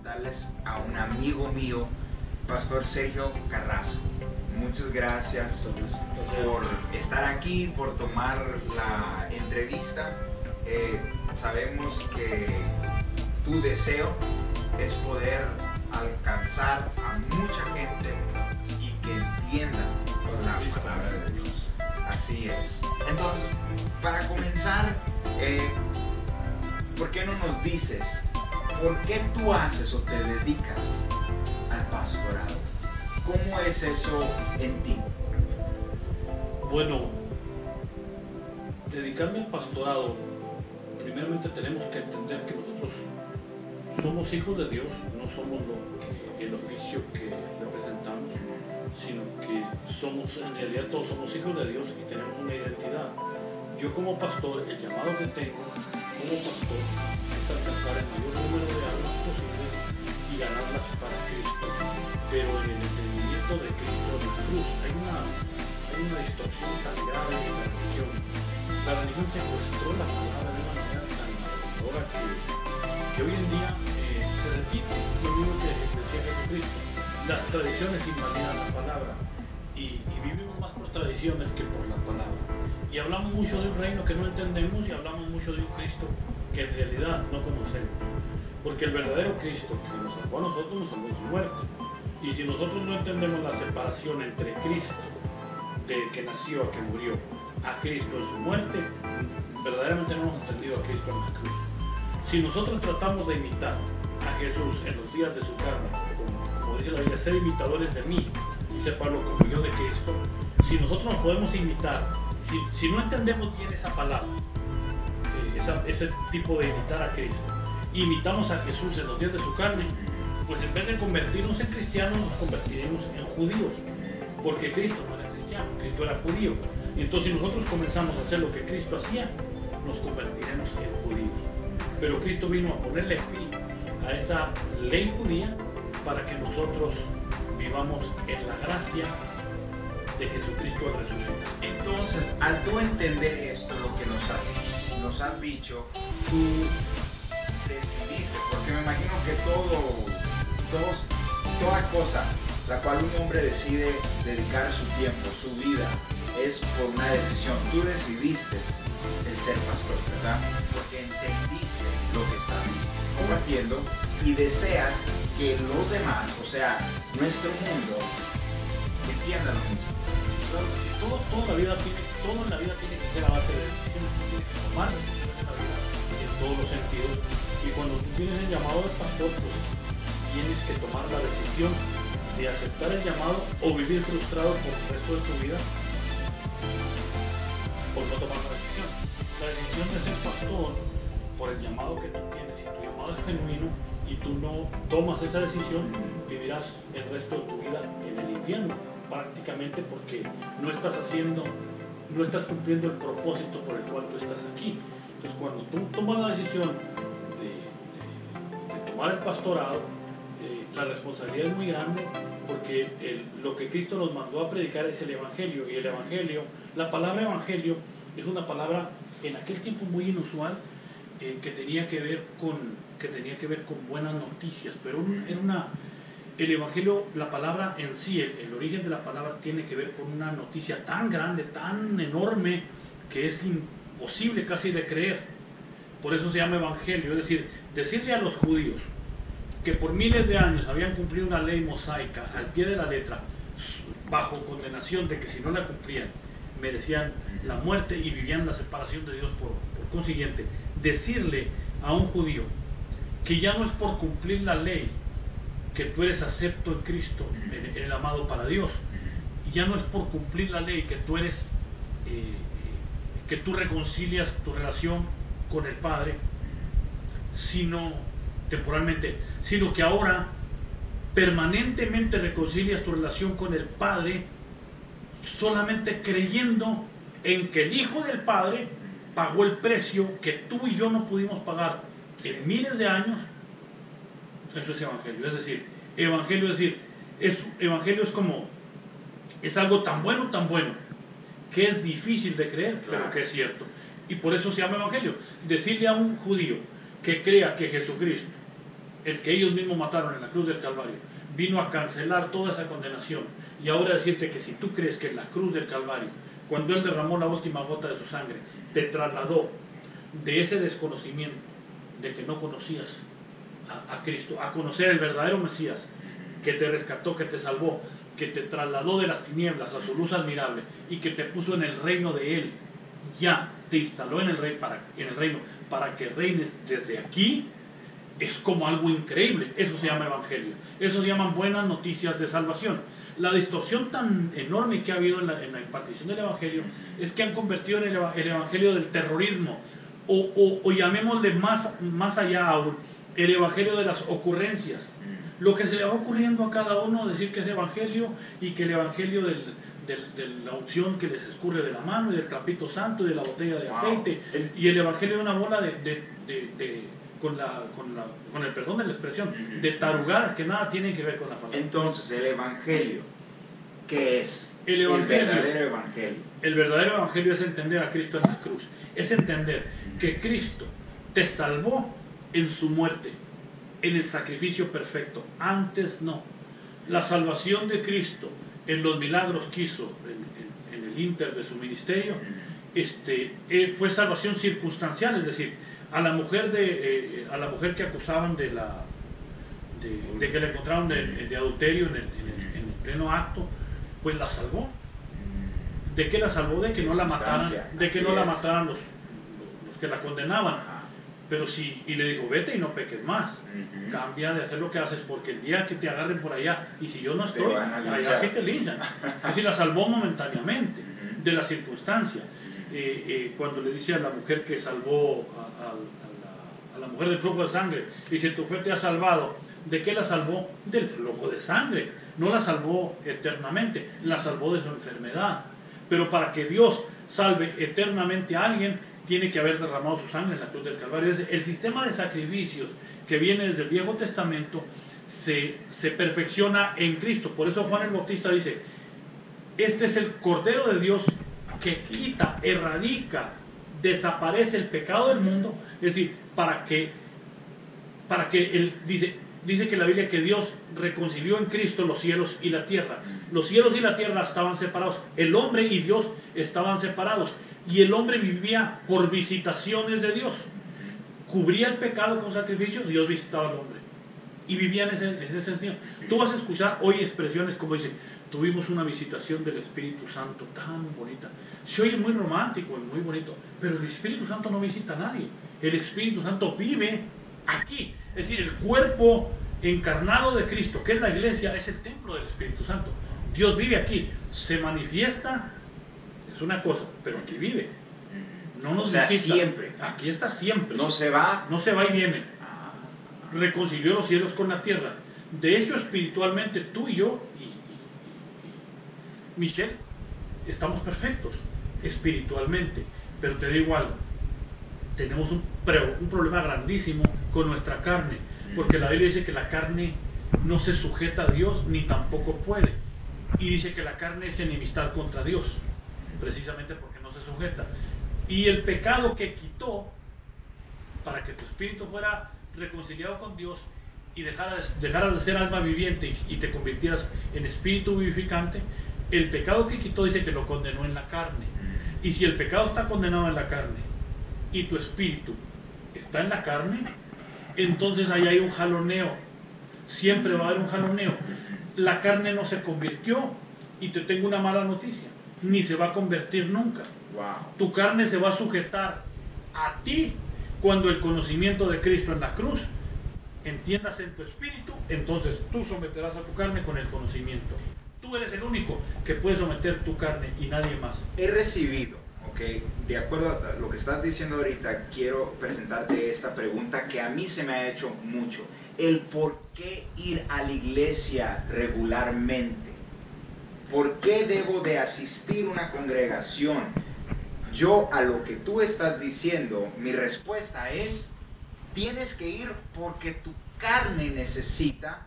presentarles a un amigo mío, Pastor Sergio Carrasco. Muchas gracias por estar aquí, por tomar la entrevista. Sabemos que tu deseo es poder alcanzar a mucha gente y que entiendan la palabra de Dios. Así es. Entonces, para comenzar, ¿por qué no nos dices por qué tú haces o te dedicas al pastorado? ¿Cómo es eso en ti? Bueno, dedicarme al pastorado, primeramente tenemos que entender que nosotros somos hijos de Dios, no somos el oficio que representamos, sino que somos, en realidad todos somos hijos de Dios y tenemos una identidad. Yo como pastor, el llamado que tengo como pastor es alcanzar el mayor número de almas posibles y ganarlas para Cristo, pero en el entendimiento de Cristo en la cruz. Hay una distorsión tan grave en la religión. La religión secuestró la palabra de una manera tan aterradora que hoy en día se repite lo mismo que decía Jesucristo. Las tradiciones invalían la palabra y vivimos más por tradiciones que por la palabra. Y hablamos mucho de un reino que no entendemos y hablamos mucho de un Cristo que en realidad no conocemos. Porque el verdadero Cristo que nos salvó a nosotros nos salvó en su muerte. Y si nosotros no entendemos la separación entre Cristo, de que nació a que murió, a Cristo en su muerte, verdaderamente no hemos entendido a Cristo en la cruz. Si nosotros tratamos de imitar a Jesús en los días de su carne, como dice la Biblia, ser imitadores de mí, dice Pablo, como yo de Cristo, si nosotros nos podemos imitar, si no entendemos bien esa palabra, ese tipo de imitar a Cristo, imitamos a Jesús en los días de su carne, pues en vez de convertirnos en cristianos, nos convertiremos en judíos, porque Cristo no era cristiano, Cristo era judío. Y entonces si nosotros comenzamos a hacer lo que Cristo hacía, nos convertiremos en judíos. Pero Cristo vino a ponerle fin a esa ley judía para que nosotros vivamos en la gracia de Jesucristo al resucitar. Entonces, al tú entender esto, lo que nos has dicho, tú decidiste, porque me imagino que toda cosa la cual un hombre decide dedicar su tiempo, su vida, es por una decisión. Tú decidiste el ser pastor, ¿verdad? Porque entendiste lo que estás compartiendo y deseas que los demás, o sea, nuestro mundo, entiendan lo mismo. Todo en la vida tiene que ser a base de decisiones. Tú tienes que tomar decisiones en la vida en todos los sentidos. Y cuando tú tienes el llamado del pastor, pues tienes que tomar la decisión de aceptar el llamado o vivir frustrado por el resto de tu vida por no tomar la decisión. La decisión de ser pastor por el llamado que tú tienes, si tu llamado es genuino y tú no tomas esa decisión, vivirás el resto de tu vida en el infierno, prácticamente, porque no estás cumpliendo el propósito por el cual tú estás aquí. Entonces cuando tú tomas la decisión de tomar el pastorado, la responsabilidad es muy grande, porque lo que Cristo nos mandó a predicar es el Evangelio, y el Evangelio, la palabra Evangelio es una palabra en aquel tiempo muy inusual, que tenía que ver con buenas noticias, pero el Evangelio, la palabra en sí, el origen de la palabra tiene que ver con una noticia tan grande, tan enorme, que es imposible casi de creer. Por eso se llama Evangelio, es decir, decirle a los judíos que por miles de años habían cumplido una ley mosaica al pie de la letra, bajo condenación de que si no la cumplían merecían la muerte y vivían la separación de Dios por consiguiente. Decirle a un judío que ya no es por cumplir la ley que tú eres acepto en Cristo, en el amado para Dios, y ya no es por cumplir la ley que tú eres, que tú reconcilias tu relación con el Padre, sino temporalmente, sino que ahora permanentemente reconcilias tu relación con el Padre solamente creyendo en que el Hijo del Padre pagó el precio que tú y yo no pudimos pagar en miles de años. Eso es Evangelio. Es decir, Evangelio es algo tan bueno, que es difícil de creer, pero que es cierto. Y por eso se llama Evangelio. Decirle a un judío que crea que Jesucristo el que ellos mismos mataron en la cruz del Calvario, vino a cancelar toda esa condenación. Y ahora decirte que si tú crees que en la cruz del Calvario, cuando Él derramó la última gota de su sangre, te trasladó de ese desconocimiento, de que no conocías a Cristo, a conocer el verdadero Mesías, que te rescató, que te salvó, que te trasladó de las tinieblas a su luz admirable y que te puso en el reino de Él, ya te instaló en el reino para que reines desde aquí, es como algo increíble. Eso se llama evangelio. Eso se llaman buenas noticias de salvación. La distorsión tan enorme que ha habido en la impartición del evangelio es que han convertido en el evangelio del terrorismo, o llamémosle más allá aún, el evangelio de las ocurrencias. Lo que se le va ocurriendo a cada uno, decir que es evangelio, y que el evangelio de la unción que les escurre de la mano, y del trapito santo, y de la botella de aceite, y el evangelio de una bola con el perdón de la expresión, de tarugadas que nada tienen que ver con la palabra. Entonces, el evangelio, ¿qué es? El verdadero evangelio. El verdadero evangelio es entender a Cristo en la cruz. Es entender que Cristo te salvó en su muerte, en el sacrificio perfecto. Antes no. La salvación de Cristo en los milagros que hizo en el ínter de su ministerio fue salvación circunstancial, es decir, a la mujer que acusaban de que la encontraron de adulterio en el pleno acto, pues la salvó. ¿De qué la salvó? De que no la mataran, los que la condenaban. Pero sí, y le dijo, vete y no peques más. Cambia de hacer lo que haces, porque el día que te agarren por allá, y si yo no estoy, allá sí te linchan. Así la salvó momentáneamente de la circunstancia. Cuando le dice a la mujer que salvó a la mujer del flujo de sangre, dice, tu fe te ha salvado. ¿De qué la salvó? Del flujo de sangre. No la salvó eternamente, la salvó de su enfermedad. Pero para que Dios salve eternamente a alguien, tiene que haber derramado su sangre en la cruz del Calvario. El sistema de sacrificios que viene desde el Viejo Testamento se perfecciona en Cristo. Por eso Juan el Bautista dice, este es el Cordero de Dios que quita, erradica, desaparece el pecado del mundo. Es decir, para que él dice que la Biblia que Dios reconcilió en Cristo los cielos y la tierra. Los cielos y la tierra estaban separados. El hombre y Dios estaban separados. Y el hombre vivía por visitaciones de Dios. Cubría el pecado con sacrificio, Dios visitaba al hombre. Y vivía en ese sentido. Tú vas a escuchar hoy expresiones como dicen, tuvimos una visitación del Espíritu Santo tan bonita. Se oye muy romántico y muy bonito, pero el Espíritu Santo no visita a nadie. El Espíritu Santo vive aquí. Es decir, el cuerpo encarnado de Cristo, que es la iglesia, es el templo del Espíritu Santo. Dios vive aquí, se manifiesta, es una cosa, pero aquí vive. No nos visita. Siempre. Aquí está siempre. No se va. No se va y viene. Reconcilió los cielos con la tierra. De hecho, espiritualmente, tú y yo y Michelle estamos perfectos espiritualmente. Pero te digo algo, tenemos un problema grandísimo con nuestra carne, porque la Biblia dice que la carne no se sujeta a Dios ni tampoco puede, y dice que la carne es enemistad contra Dios, precisamente porque no se sujeta. Y el pecado que quitó para que tu espíritu fuera reconciliado con Dios y dejaras de ser alma viviente y te convirtieras en espíritu vivificante, el pecado que quitó dice que lo condenó en la carne. Y si el pecado está condenado en la carne y tu espíritu está en la carne, entonces ahí hay un jaloneo. Siempre va a haber un jaloneo. La carne no se convirtió, y te tengo una mala noticia, ni se va a convertir nunca. Tu carne se va a sujetar a ti cuando el conocimiento de Cristo en la cruz entiendas en tu espíritu. Entonces tú someterás a tu carne con el conocimiento. Tú eres el único que puede someter tu carne y nadie más. He recibido, de acuerdo a lo que estás diciendo ahorita, quiero presentarte esta pregunta que a mí se me ha hecho mucho. El por qué ir a la iglesia regularmente. ¿Por qué debo de asistir a una congregación? Yo, a lo que tú estás diciendo, mi respuesta es, tienes que ir porque tu carne necesita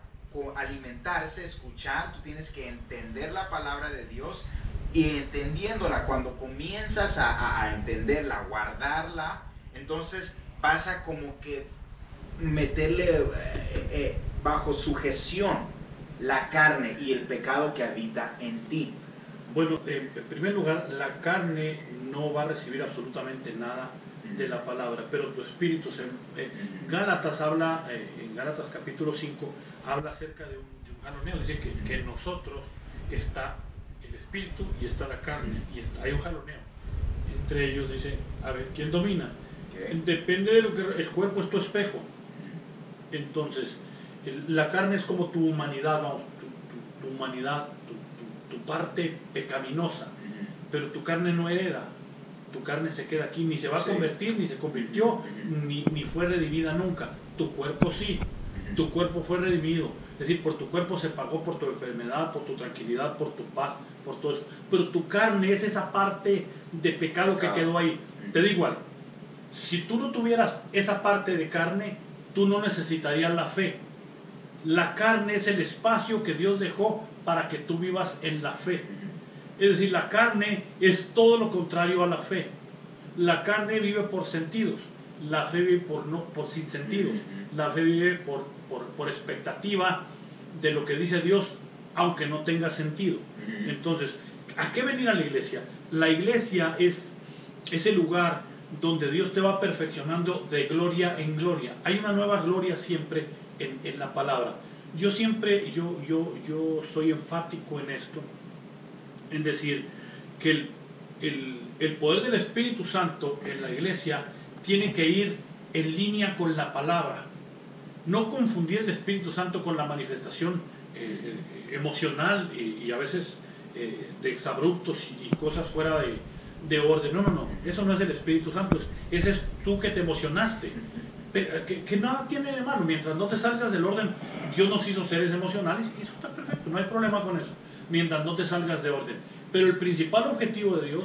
alimentarse, escuchar. Tú tienes que entender la palabra de Dios, y entendiéndola, cuando comienzas a entenderla, a guardarla, entonces pasa como que meterle bajo sujeción la carne y el pecado que habita en ti? Bueno, en primer lugar, la carne no va a recibir absolutamente nada de la palabra, pero tu espíritu Gálatas habla, en Gálatas capítulo 5, habla acerca de un jaloneo. Dice que en nosotros está el espíritu y está la carne, y hay un jaloneo. Entre ellos dice, a ver, ¿quién domina? Okay. Depende de lo que el cuerpo es tu espejo. Entonces, la carne es como tu humanidad, vamos, tu humanidad, tu parte pecaminosa, pero tu carne no hereda, tu carne se queda aquí, ni se va a convertir, ni se convirtió, ni fue redimida nunca. Tu cuerpo sí, tu cuerpo fue redimido, es decir, por tu cuerpo se pagó por tu enfermedad, por tu tranquilidad, por tu paz, por todo eso, pero tu carne es esa parte de pecado que quedó ahí. Te digo algo, si tú no tuvieras esa parte de carne, tú no necesitarías la fe. La carne es el espacio que Dios dejó para que tú vivas en la fe. Es decir, la carne es todo lo contrario a la fe. La carne vive por sentidos, la fe vive por sin sentidos. La fe vive por expectativa de lo que dice Dios, aunque no tenga sentido. Entonces, ¿a qué venir a la iglesia? La iglesia es ese lugar donde Dios te va perfeccionando de gloria en gloria. Hay una nueva gloria siempre en la palabra. Yo siempre, yo soy enfático en esto, en decir que el poder del Espíritu Santo en la iglesia tiene que ir en línea con la palabra. No confundir el Espíritu Santo con la manifestación emocional y a veces de exabruptos y cosas fuera de orden. No, eso no es el Espíritu Santo, ese es tú que te emocionaste. Que nada tiene de malo, mientras no te salgas del orden. Dios nos hizo seres emocionales y eso está perfecto, no hay problema con eso, mientras no te salgas de orden. Pero el principal objetivo de Dios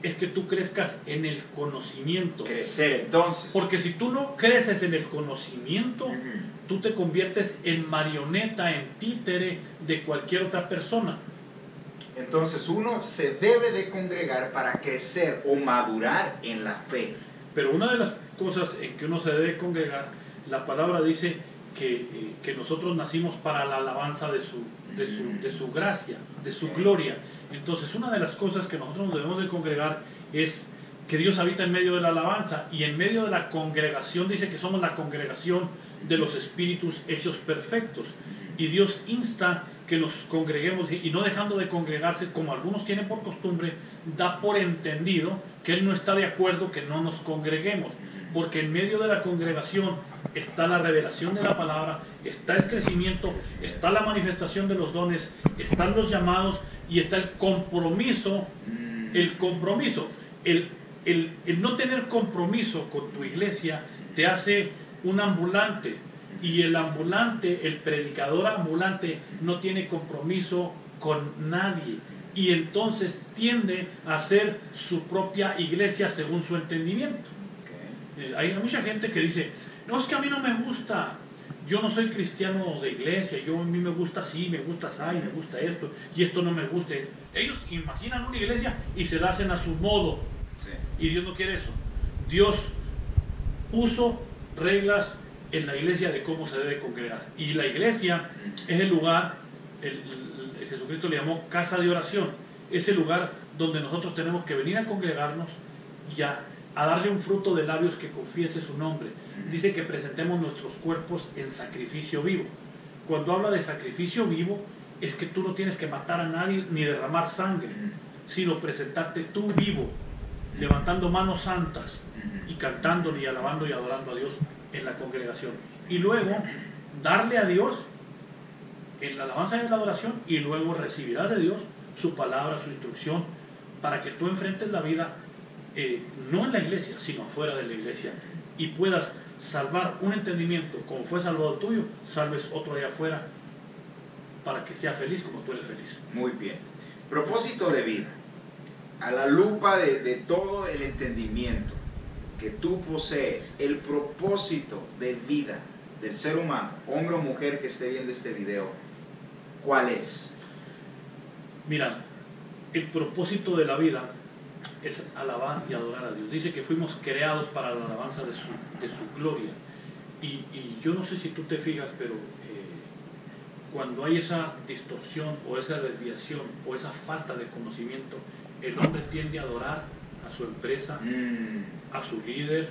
es que tú crezcas en el conocimiento. Crecer, entonces. Porque si tú no creces en el conocimiento, tú te conviertes en marioneta, en títere de cualquier otra persona. Entonces uno se debe de congregar para crecer o madurar en la fe. Pero una de las cosas en que uno se debe congregar, la palabra dice que nosotros nacimos para la alabanza de su gracia, de su gloria. Entonces una de las cosas que nosotros nos debemos de congregar es que Dios habita en medio de la alabanza, y en medio de la congregación dice que somos la congregación de los espíritus hechos perfectos, y Dios insta que nos congreguemos, y no dejando de congregarse como algunos tienen por costumbre, da por entendido que Él no está de acuerdo que no nos congreguemos, porque en medio de la congregación está la revelación de la palabra, está el crecimiento, está la manifestación de los dones, están los llamados y está el compromiso. El no tener compromiso con tu iglesia te hace un ambulante, y el ambulante, el predicador ambulante, no tiene compromiso con nadie, y entonces tiende a hacer su propia iglesia según su entendimiento. Hay mucha gente que dice, no, es que a mí no me gusta, yo no soy cristiano de iglesia, a mí me gusta así, me gusta así, me gusta esto, y esto no me gusta. Ellos imaginan una iglesia y se la hacen a su modo. Sí. Y Dios no quiere eso. Dios puso reglas en la iglesia de cómo se debe congregar. Y la iglesia es el lugar, Jesucristo le llamó casa de oración, es el lugar donde nosotros tenemos que venir a congregarnos y a darle un fruto de labios que confiese su nombre. Dice que presentemos nuestros cuerpos en sacrificio vivo. Cuando habla de sacrificio vivo, es que tú no tienes que matar a nadie ni derramar sangre, sino presentarte tú vivo, levantando manos santas y cantando y alabando y adorando a Dios en la congregación. Y luego darle a Dios en la alabanza y en la adoración, y luego recibirás de Dios su palabra, su instrucción, para que tú enfrentes la vida no en la iglesia, sino fuera de la iglesia, y puedas salvar un entendimiento como fue salvado el tuyo, salves otro allá afuera, para que sea feliz como tú eres feliz. Muy bien. Propósito de vida. A la lupa de todo el entendimiento que tú posees, el propósito de vida del ser humano, hombre o mujer que esté viendo este video, ¿cuál es? Mira, el propósito de la vida es alabar y adorar a Dios. Dice que fuimos creados para la alabanza de su gloria. Y yo no sé si tú te fijas, pero cuando hay esa distorsión o esa desviación o esa falta de conocimiento, el hombre tiende a adorar a su empresa, a su líder,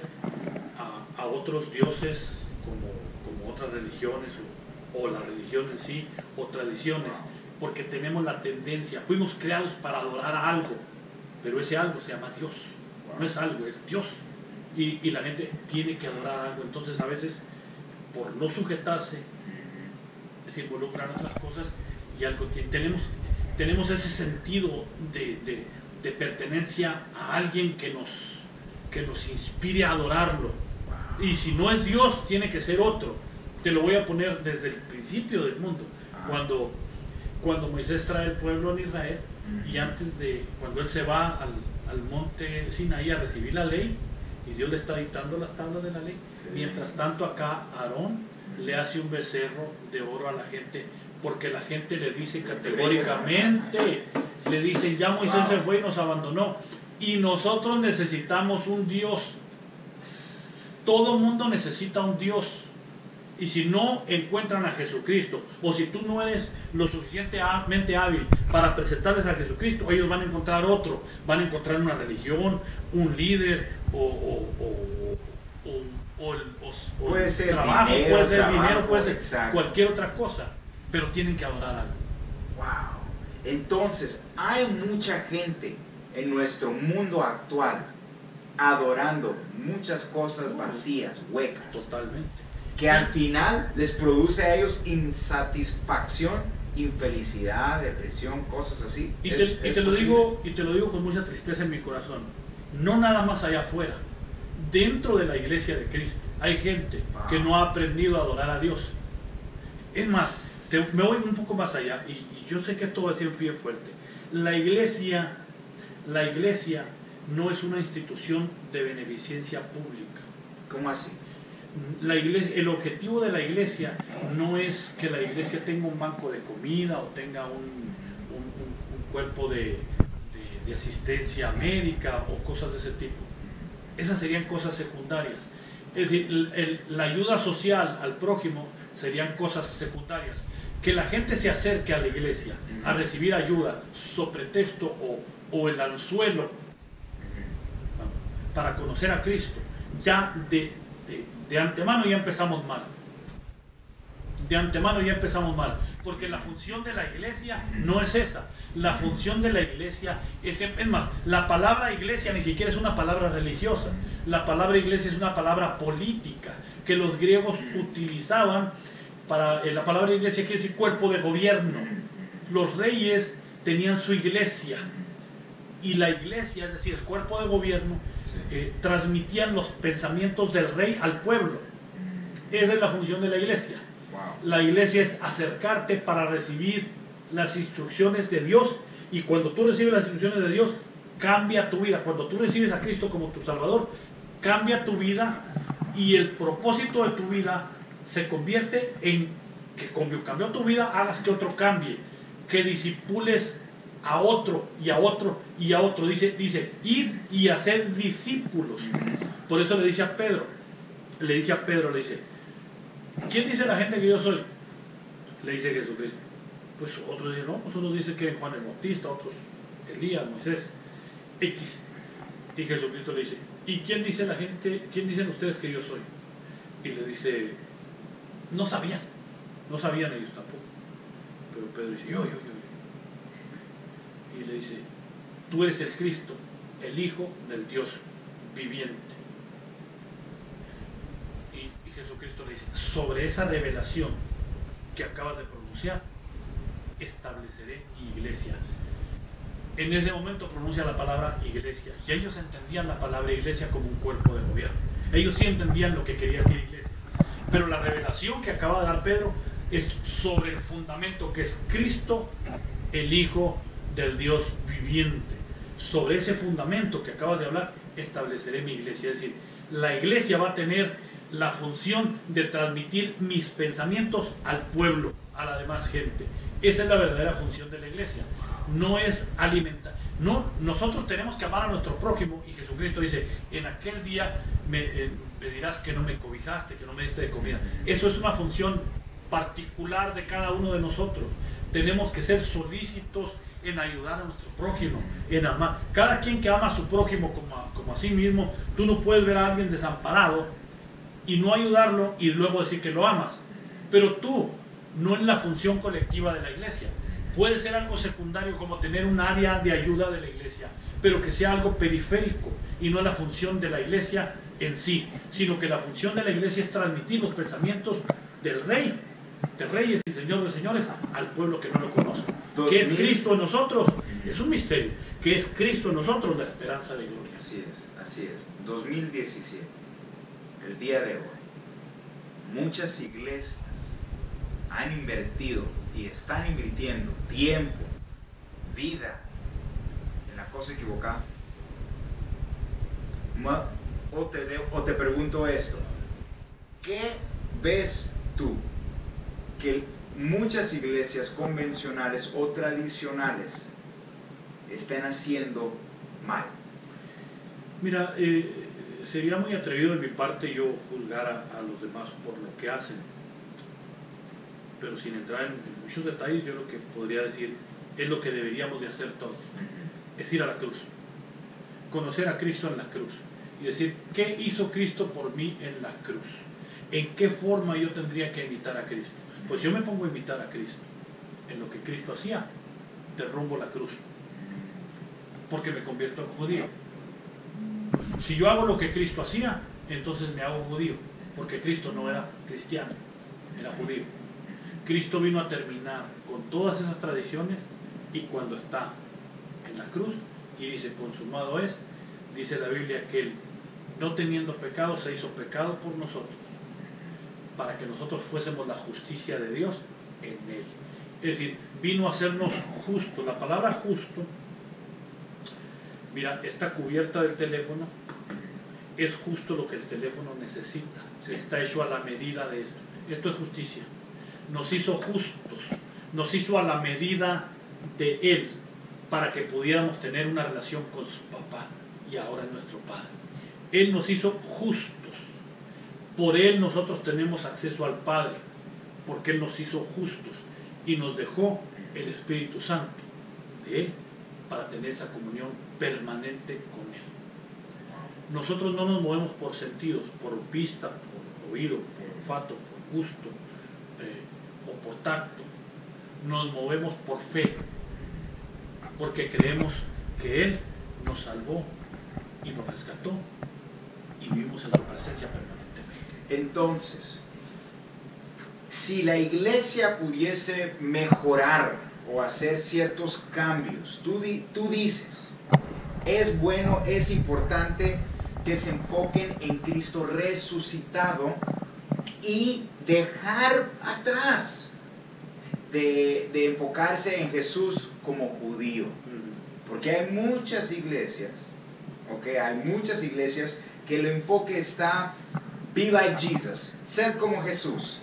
a otros dioses como otras religiones o la religión en sí, o tradiciones, porque tenemos la tendencia, fuimos creados para adorar a algo, pero ese algo se llama Dios, no es algo, es Dios, y la gente tiene que adorar a algo. Entonces a veces, por no sujetarse, se involucran otras cosas y algo tenemos ese sentido de pertenencia a alguien que nos inspire a adorarlo, y si no es Dios, tiene que ser otro. Te lo voy a poner desde el principio del mundo, cuando Moisés trae el pueblo en Israel, y cuando él se va al monte Sinaí a recibir la ley, y Dios le está dictando las tablas de la ley, mientras tanto acá Aarón le hace un becerro de oro a la gente, porque la gente le dice categóricamente, le dicen, ya Moisés se fue y nos abandonó, y nosotros necesitamos un Dios. Todo mundo necesita un Dios. Y si no encuentran a Jesucristo, o si tú no eres lo suficientemente hábil para presentarles a Jesucristo, ellos van a encontrar otro, van a encontrar una religión, un líder, puede ser trabajo, dinero, puede ser dinero, puede ser exacto, cualquier otra cosa, pero tienen que adorar algo. Wow. Entonces, hay mucha gente en nuestro mundo actual adorando muchas cosas vacías, huecas. Totalmente. Que al final les produce a ellos insatisfacción, infelicidad, depresión, cosas así. Y te lo digo con mucha tristeza en mi corazón. No nada más allá afuera. Dentro de la iglesia de Cristo hay gente que no ha aprendido a adorar a Dios. Es más, me voy un poco más allá, y yo sé que esto va a ser bien fuerte. La iglesia no es una institución de beneficencia pública. ¿Cómo así? El objetivo de la iglesia no es que la iglesia tenga un banco de comida o tenga un cuerpo de asistencia médica o cosas de ese tipo. Esas serían cosas secundarias. Es decir, la ayuda social al prójimo serían cosas secundarias. Que la gente se acerque a la iglesia a recibir ayuda, sobre pretexto o el anzuelo para conocer a Cristo, ya de antemano ya empezamos mal. De antemano ya empezamos mal. Porque la función de la iglesia no es esa. La función de la iglesia es más, la palabra iglesia ni siquiera es una palabra religiosa. La palabra iglesia es una palabra política que los griegos utilizaban para. La palabra iglesia quiere decir cuerpo de gobierno. Los reyes tenían su iglesia, y la iglesia, es decir, el cuerpo de gobierno, transmitían los pensamientos del rey al pueblo. Esa es la función de la iglesia. La iglesia es acercarte para recibir las instrucciones de Dios, y cuando tú recibes las instrucciones de Dios, cambia tu vida. Cuando tú recibes a Cristo como tu Salvador, cambia tu vida, y el propósito de tu vida se convierte en que, como cambió tu vida, hagas que otro cambie, que discipules a otro y a otro y a otro. Dice ir y hacer discípulos. Por eso le dice a Pedro, ¿quién dice la gente que yo soy? Le dice Jesucristo. Pues otros dicen, no, pues unos dicen que Juan el Bautista, otros Elías, Moisés, X. Y Jesucristo le dice, ¿y quién dice la gente, quién dicen ustedes que yo soy? Y le dice, no sabían ellos tampoco. Pero Pedro dice, yo. Y le dice, tú eres el Cristo, el Hijo del Dios viviente. Y Jesucristo le dice, sobre esa revelación que acabas de pronunciar, estableceré iglesias. En ese momento pronuncia la palabra iglesia, y ellos entendían la palabra iglesia como un cuerpo de gobierno. Ellos sí entendían lo que quería decir iglesia. Pero la revelación que acaba de dar Pedro es sobre el fundamento que es Cristo, el Hijo del Dios viviente. Sobre ese fundamento que acabas de hablar, estableceré mi iglesia. Es decir, la iglesia va a tener la función de transmitir mis pensamientos al pueblo, a la demás gente. Esa es la verdadera función de la iglesia. No es alimentar. No, nosotros tenemos que amar a nuestro prójimo, y Jesucristo dice, en aquel día me dirás que no me cobijaste, que no me diste de comida. Eso es una función particular de cada uno de nosotros. Tenemos que ser solícitos en ayudar a nuestro prójimo, en amar. Cada quien que ama a su prójimo como a sí mismo, tú no puedes ver a alguien desamparado y no ayudarlo y luego decir que lo amas. Pero tú, no en la función colectiva de la iglesia. Puede ser algo secundario como tener un área de ayuda de la iglesia, pero que sea algo periférico y no la función de la iglesia en sí, sino que la función de la iglesia es transmitir los pensamientos del Rey, de Reyes y Señor de Señores, al pueblo que no lo conoce. ¿Qué es Cristo en nosotros? Es un misterio. ¿Qué es Cristo en nosotros? La esperanza de gloria. Así es, así es. 2017, el día de hoy, muchas iglesias han invertido y están invirtiendo tiempo, vida en la cosa equivocada. O te pregunto esto, ¿qué ves tú que muchas iglesias convencionales o tradicionales estén haciendo mal? Mira, sería muy atrevido de mi parte yo juzgar a los demás por lo que hacen, pero sin entrar en muchos detalles, yo lo que podría decir es lo que deberíamos de hacer todos, es ir a la cruz, conocer a Cristo en la cruz y decir, ¿qué hizo Cristo por mí en la cruz? ¿En qué forma yo tendría que imitar a Cristo? Pues yo me pongo a imitar a Cristo en lo que Cristo hacía, derrumbo la cruz, porque me convierto en judío. Si yo hago lo que Cristo hacía, entonces me hago judío, porque Cristo no era cristiano, era judío. Cristo vino a terminar con todas esas tradiciones y cuando está en la cruz y dice, consumado es, dice la Biblia que Él, no teniendo pecado, se hizo pecado por nosotros, para que nosotros fuésemos la justicia de Dios en Él. Es decir, vino a hacernos justos. La palabra justo, mira, esta cubierta del teléfono es justo lo que el teléfono necesita. Está hecho a la medida de esto. Esto es justicia. Nos hizo justos, nos hizo a la medida de Él, para que pudiéramos tener una relación con su papá y ahora nuestro Padre. Él nos hizo justos. Por Él nosotros tenemos acceso al Padre, porque Él nos hizo justos y nos dejó el Espíritu Santo de Él para tener esa comunión permanente con Él. Nosotros no nos movemos por sentidos, por vista, por oído, por olfato, por gusto o por tacto. Nos movemos por fe, porque creemos que Él nos salvó y nos rescató y vivimos en su presencia permanentemente. Entonces, si la iglesia pudiese mejorar o hacer ciertos cambios, tú dices, es bueno, es importante que se enfoquen en Cristo resucitado y dejar atrás de enfocarse en Jesús como judío. Porque hay muchas iglesias, hay muchas iglesias que el enfoque está, be like Jesus, ser como Jesús.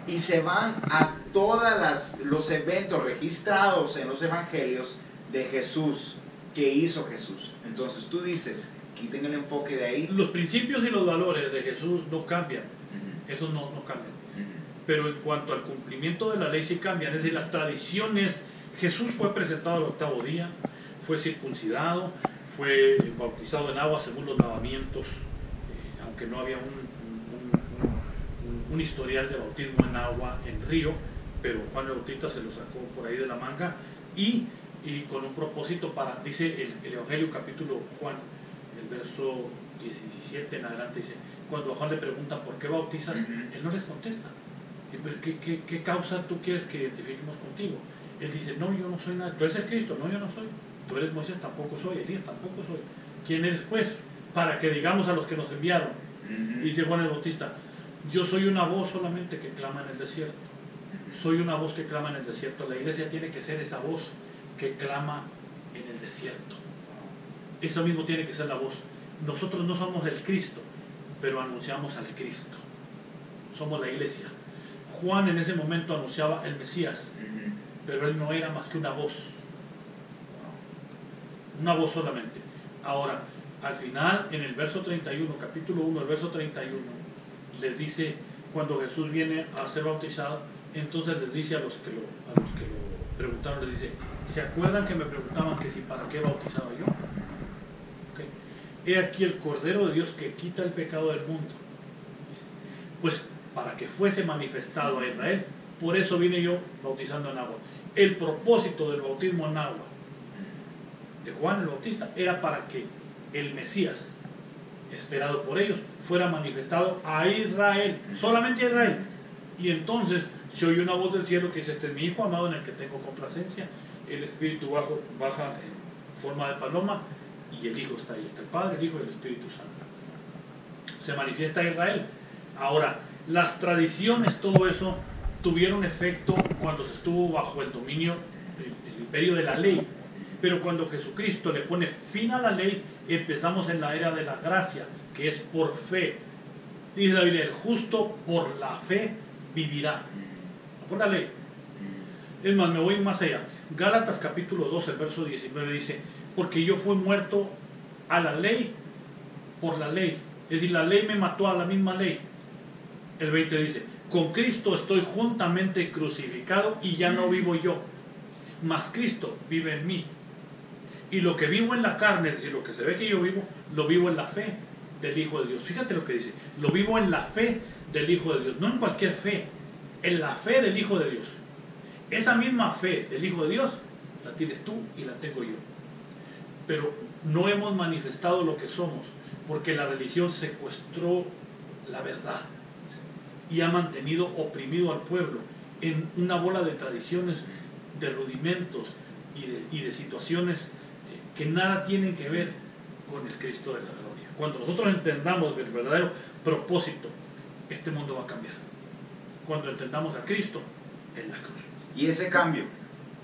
Y se van a todos los eventos registrados en los evangelios de Jesús, que hizo Jesús. Entonces tú dices, quiten el enfoque de ahí. Los principios y los valores de Jesús no cambian. Esos no cambian. Pero en cuanto al cumplimiento de la ley sí cambian. Es decir, las tradiciones, Jesús fue presentado al octavo día, fue circuncidado, fue bautizado en agua según los lavamientos, aunque no había un historial de bautismo en agua en río, pero Juan el Bautista se lo sacó por ahí de la manga y con un propósito para, dice el Evangelio capítulo Juan, el verso 17 en adelante, dice, cuando a Juan le preguntan por qué bautizas, él no les contesta. ¿Qué causa tú quieres que identifiquemos contigo? Él dice, no, yo no soy nada. ¿Tú eres el Cristo? No, yo no soy. ¿Tú eres Moisés? Tampoco soy. Elías? Tampoco soy. ¿Quién eres pues? Para que digamos a los que nos enviaron. Dice Juan el Bautista, yo soy una voz solamente que clama en el desierto. Soy una voz que clama en el desierto. La iglesia tiene que ser esa voz que clama en el desierto. Eso mismo tiene que ser la voz. Nosotros no somos el Cristo, pero anunciamos al Cristo. Somos la iglesia. Juan en ese momento anunciaba el Mesías, pero él no era más que una voz solamente. Ahora, Al final, en el verso 31, capítulo 1, el verso 31, les dice, cuando Jesús viene a ser bautizado, entonces les dice a los que lo preguntaron, les dice, ¿se acuerdan que me preguntaban que si para qué bautizaba yo? Okay. He aquí el Cordero de Dios que quita el pecado del mundo. Pues para que fuese manifestado a Israel, por eso vine yo bautizando en agua. El propósito del bautismo en agua de Juan el Bautista era para que el Mesías, esperado por ellos, fuera manifestado a Israel, solamente a Israel. Y entonces se oye una voz del cielo que dice, este es mi Hijo amado en el que tengo complacencia. El Espíritu baja en forma de paloma y el Hijo está ahí. Está el Padre, el Hijo y el Espíritu Santo. Se manifiesta a Israel. Ahora, las tradiciones, todo eso, tuvieron efecto cuando se estuvo bajo el dominio, el imperio de la ley. Pero cuando Jesucristo le pone fin a la ley, empezamos en la era de la gracia, que es por fe. Dice la Biblia, el justo por la fe vivirá. No por la ley. Es más, me voy más allá. Gálatas capítulo 2, el verso 19 dice, porque yo fui muerto a la ley por la ley. Es decir, la ley me mató a la misma ley. El 20 dice, con Cristo estoy juntamente crucificado y ya no vivo yo, mas Cristo vive en mí. Y lo que vivo en la carne, es decir, lo que se ve que yo vivo, lo vivo en la fe del Hijo de Dios. Fíjate lo que dice, lo vivo en la fe del Hijo de Dios, no en cualquier fe, en la fe del Hijo de Dios. Esa misma fe del Hijo de Dios la tienes tú y la tengo yo. Pero no hemos manifestado lo que somos, porque la religión secuestró la verdad y ha mantenido oprimido al pueblo en una bola de tradiciones, de rudimentos y de situaciones que nada tienen que ver con el Cristo de la gloria. Cuando nosotros entendamos el verdadero propósito, este mundo va a cambiar. Cuando entendamos a Cristo en la cruz. ¿Y ese cambio,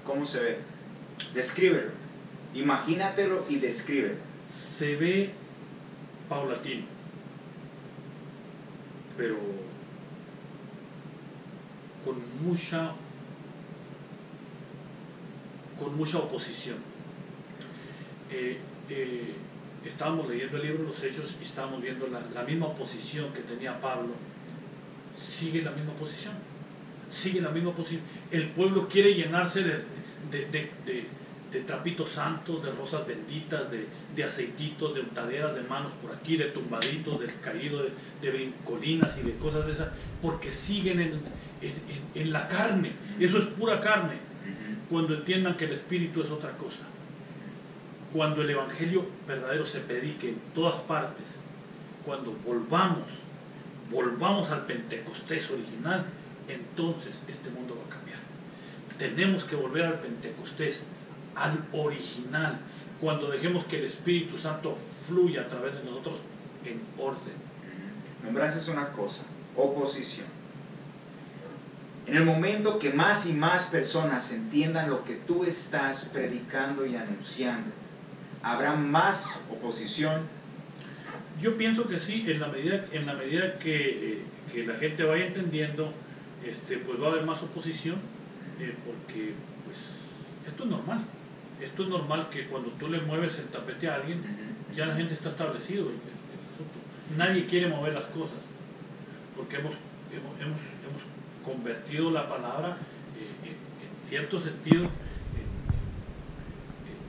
cómo se ve? Descríbelo. Imagínatelo y descríbelo. Se ve paulatino, pero con mucha oposición. Estábamos leyendo el libro de los Hechos y estábamos viendo la misma oposición que tenía Pablo. Sigue la misma posición. Sigue la misma posición. El pueblo quiere llenarse de trapitos santos, de rosas benditas, de aceititos, de untaderas de manos por aquí, de tumbaditos, del caído, de brincolinas y de cosas de esas, porque siguen en la carne. Eso es pura carne. Cuando entiendan que el Espíritu es otra cosa. Cuando el Evangelio verdadero se predique en todas partes, cuando volvamos al Pentecostés original, entonces este mundo va a cambiar. Tenemos que volver al Pentecostés, al original, cuando dejemos que el Espíritu Santo fluya a través de nosotros en orden. Nombraste una cosa, oposición. En el momento que más y más personas entiendan lo que tú estás predicando y anunciando, ¿habrá más oposición? Yo pienso que sí, en la medida que la gente vaya entendiendo, pues va a haber más oposición, porque pues esto es normal. Esto es normal que cuando tú le mueves el tapete a alguien, ya la gente está establecido el asunto. Nadie quiere mover las cosas, porque hemos convertido la palabra en cierto sentido,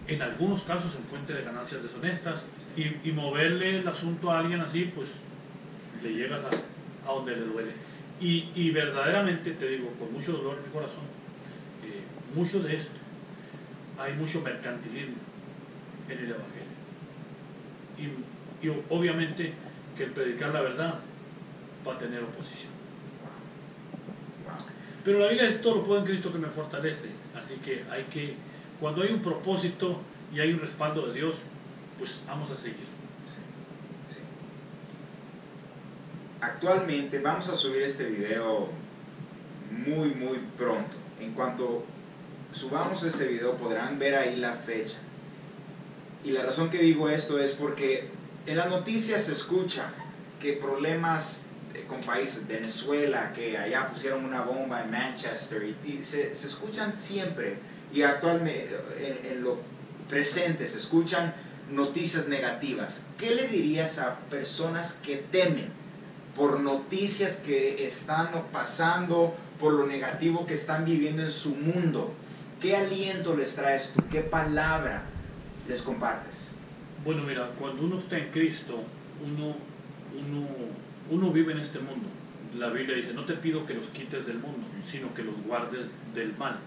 en algunos casos en fuente de ganancias deshonestas, y moverle el asunto a alguien así, pues le llegas a donde le duele. Y verdaderamente te digo, con mucho dolor en mi corazón, mucho de esto, hay mucho mercantilismo en el Evangelio. Y obviamente que el predicar la verdad va a tener oposición. Pero la Biblia dice, todo lo puedo en Cristo que me fortalece. Así que cuando hay un propósito y hay un respaldo de Dios, pues vamos a seguir. Sí. Actualmente vamos a subir este video muy pronto. En cuanto subamos este video podrán ver ahí la fecha. Y la razón que digo esto es porque en las noticias se escucha que problemas con países, Venezuela, que allá pusieron una bomba en Manchester, y se escuchan siempre, y actualmente en lo presente se escuchan noticias negativas. ¿Qué le dirías a personas que temen por noticias que están pasando, por lo negativo que están viviendo en su mundo? ¿Qué aliento les traes tú? ¿Qué palabra les compartes? Bueno, mira, cuando uno está en Cristo, uno vive en este mundo. La Biblia dice, no te pido que los quites del mundo, sino que los guardes del mal.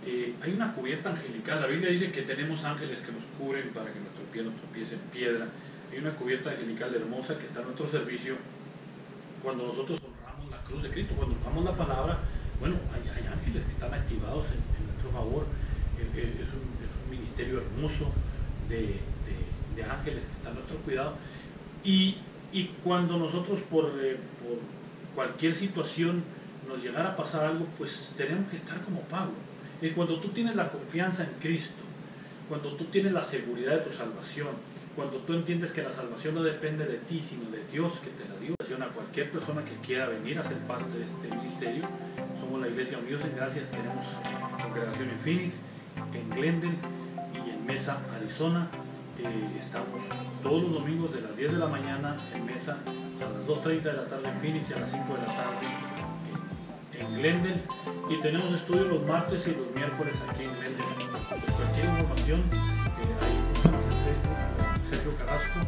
Hay una cubierta angelical. La Biblia dice que tenemos ángeles que nos cubren para que nuestro pie no tropiece en piedra. Hay una cubierta angelical hermosa que está a nuestro servicio. Cuando nosotros honramos la cruz de Cristo, cuando honramos la palabra, bueno, hay ángeles que están activados en nuestro favor. Es un ministerio hermoso de ángeles que están a nuestro cuidado. Y cuando nosotros por cualquier situación nos llegara a pasar algo, pues tenemos que estar como Pablo. Y cuando tú tienes la confianza en Cristo, cuando tú tienes la seguridad de tu salvación, cuando tú entiendes que la salvación no depende de ti, sino de Dios que te la dio, a cualquier persona que quiera venir a ser parte de este ministerio, somos la Iglesia Unidos en Gracias, tenemos congregación en Phoenix, en Glendale y en Mesa, Arizona. Estamos todos los domingos de las 10 de la mañana en Mesa, a las 2:30 de la tarde en Phoenix y a las 5 de la tarde en Glendale, y tenemos estudios los martes y los miércoles aquí en Glendale. Por cualquier información, ahí búscanos en Facebook, Sergio Carrasco,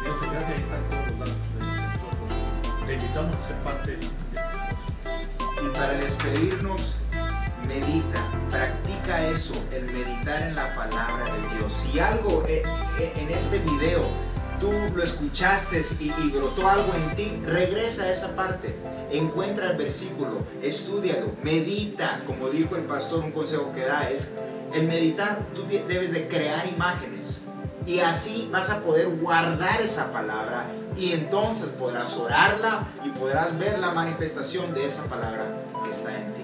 Dios en Gracia, ahí están todos los datos de nosotros. Te invitamos a ser parte de esto. Y para despedirnos, medita, practica eso, el meditar en la palabra de Dios. Si algo en este video tú lo escuchaste y brotó algo en ti, regresa a esa parte, encuentra el versículo, estúdialo, medita. Como dijo el pastor, un consejo que da es el meditar. Tú debes de crear imágenes y así vas a poder guardar esa palabra, y entonces podrás orarla y podrás ver la manifestación de esa palabra que está en ti.